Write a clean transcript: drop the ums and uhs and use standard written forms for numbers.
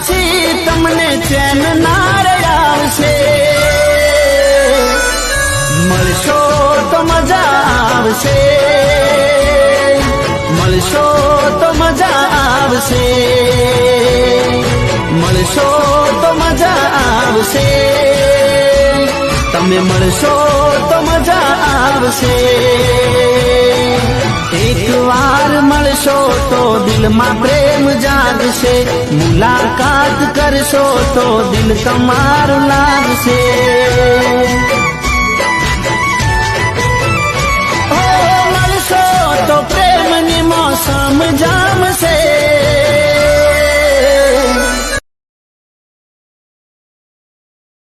પછી તમને ચેન ના આવશે. મળશો તો મજા આવશે, મળશો તો મજા આવશે, મળશો તો મજા આવશે. તમે મળશો તો મજા આવશે. એક વાર મળશો તો દિલમાં પ્રેમ જાગશે. મુલાકાત કરશો તો દિલ તમારું લાગશે. મળશો તો પ્રેમની મોસમ જામશે.